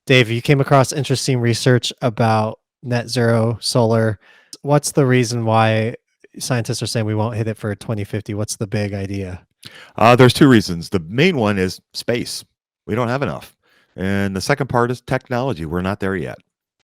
Dave, you came across interesting research about net zero solar. What's the reason why scientists are saying we won't hit it for 2050? What's the big idea? There's two reasons. The main one is space. We don't have enough. And the second part is technology. We're not there yet.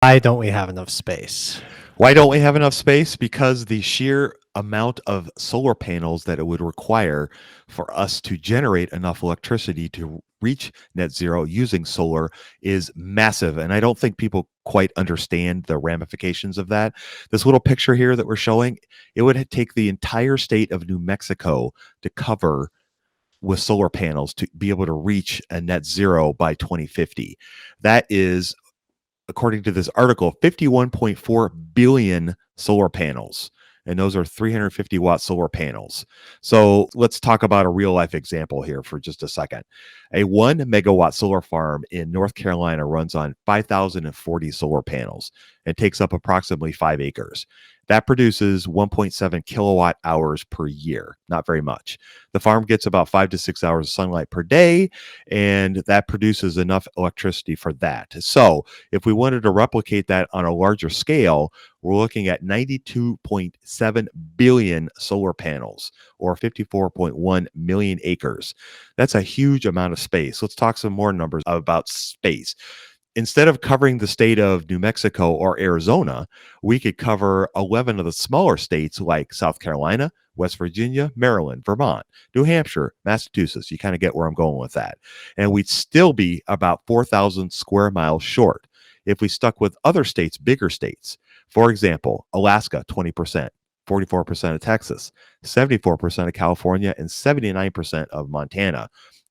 Why don't we have enough space? Why don't we have enough space? Because the sheer amount of solar panels that it would require for us to generate enough electricity to reach net zero using solar is massive. And I don't think people quite understand the ramifications of that. This little picture here that we're showing, it would take the entire state of New Mexico to cover with solar panels to be able to reach a net zero by 2050. That is, according to this article, 51.4 billion solar panels. And those are 350-watt solar panels. So let's talk about a real life example here for just a second. A 1 megawatt solar farm in North Carolina runs on 5,040 solar panels and takes up approximately 5 acres. That produces 1.7 kilowatt hours per year. Not very much. The farm gets about 5 to 6 hours of sunlight per day, and that produces enough electricity for that. So if we wanted to replicate that on a larger scale, we're looking at 92.7 billion solar panels or 54.1 million acres. That's a huge amount of space. Let's talk some more numbers about space. Instead of covering the state of New Mexico or Arizona, we could cover 11 of the smaller states like South Carolina, West Virginia, Maryland, Vermont, New Hampshire, Massachusetts. You kind of get where I'm going with that. And we'd still be about 4,000 square miles short if we stuck with other states, bigger states. For example, Alaska, 20%. 44% of Texas, 74% of California, and 79% of Montana.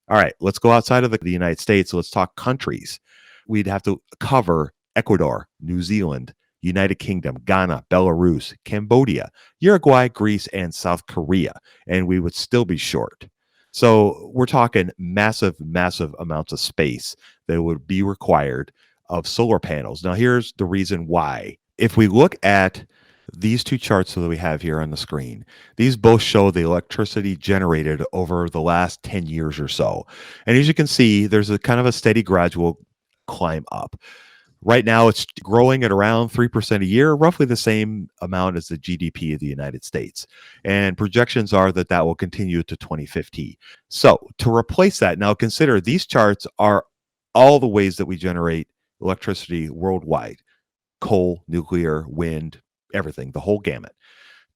All right, let's go outside of the United States. Let's talk countries. We'd have to cover Ecuador, New Zealand, United Kingdom, Ghana, Belarus, Cambodia, Uruguay, Greece, and South Korea, and we would still be short. So we're talking massive, massive amounts of space that would be required of solar panels. Now, here's the reason why. If we look at these two charts that we have here on the screen, these both show the electricity generated over the last 10 years or so. And as you can see, there's a kind of a steady gradual climb up. Right now, it's growing at around 3% a year, roughly the same amount as the GDP of the United States. And projections are that that will continue to 2050. So, to replace that, now consider these charts are all the ways that we generate electricity worldwide: coal, nuclear, wind, everything, the whole gamut.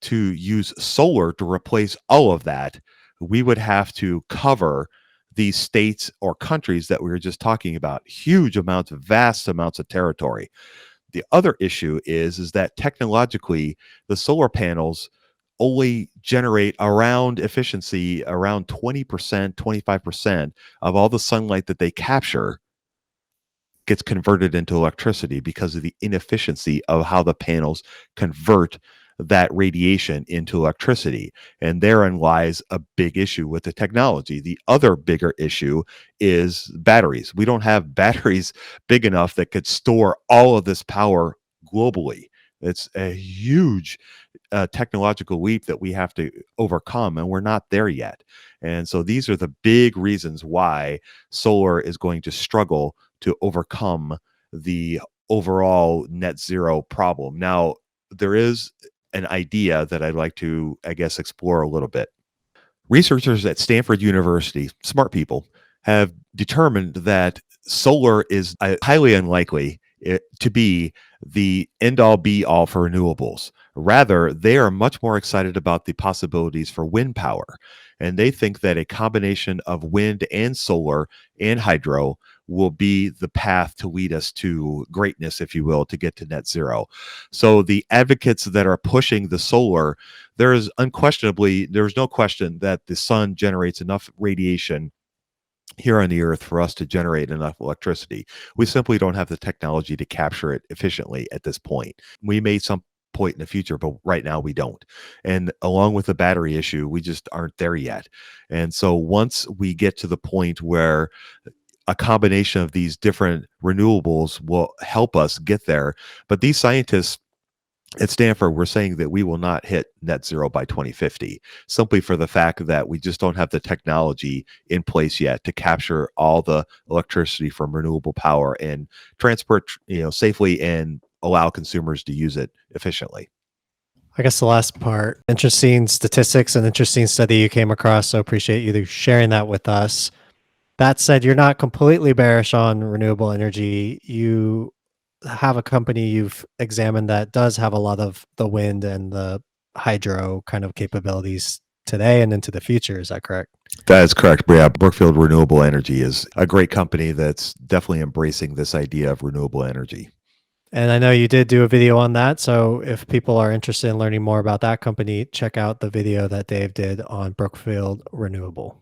To use solar to replace all of that, we would have to cover these states or countries that we were just talking about, huge amounts, vast amounts of territory. The other issue is that technologically, the solar panels only generate around efficiency around 20%, 25% of all the sunlight that they capture gets converted into electricity because of the inefficiency of how the panels convert that radiation into electricity. And therein lies a big issue with the technology. The other bigger issue is batteries. We don't have batteries big enough that could store all of this power globally. It's a huge technological leap that we have to overcome, and we're not there yet. And so these are the big reasons why solar is going to struggle to overcome the overall net zero problem. Now, there is an idea that I'd like to, I guess, explore a little bit. Researchers at Stanford University, smart people, have determined that solar is highly unlikely to be the end all be all for renewables. Rather, they are much more excited about the possibilities for wind power. And they think that a combination of wind and solar and hydro will be the path to lead us to greatness, if you will, to get to net zero. So the advocates that are pushing the solar, there's no question that the sun generates enough radiation here on the earth for us to generate enough electricity. We simply don't have the technology to capture it efficiently at this point. We may some point in the future, but right now we don't. And along with the battery issue, we just aren't there yet. And so once we get to the point where a combination of these different renewables will help us get there, but these scientists At Stanford, we're saying that we will not hit net zero by 2050, simply for the fact that we just don't have the technology in place yet to capture all the electricity from renewable power and transport, safely and allow consumers to use it efficiently. I guess the last part, interesting statistics and interesting study you came across. So appreciate you sharing that with us. That said, you're not completely bearish on renewable energy. You have a company you've examined that does have a lot of the wind and the hydro kind of capabilities today and into the future. Is that correct? That is correct. Yeah, Brookfield Renewable Energy is a great company that's definitely embracing this idea of renewable energy. And I know you did do a video on that. So if people are interested in learning more about that company, check out the video that Dave did on Brookfield Renewable.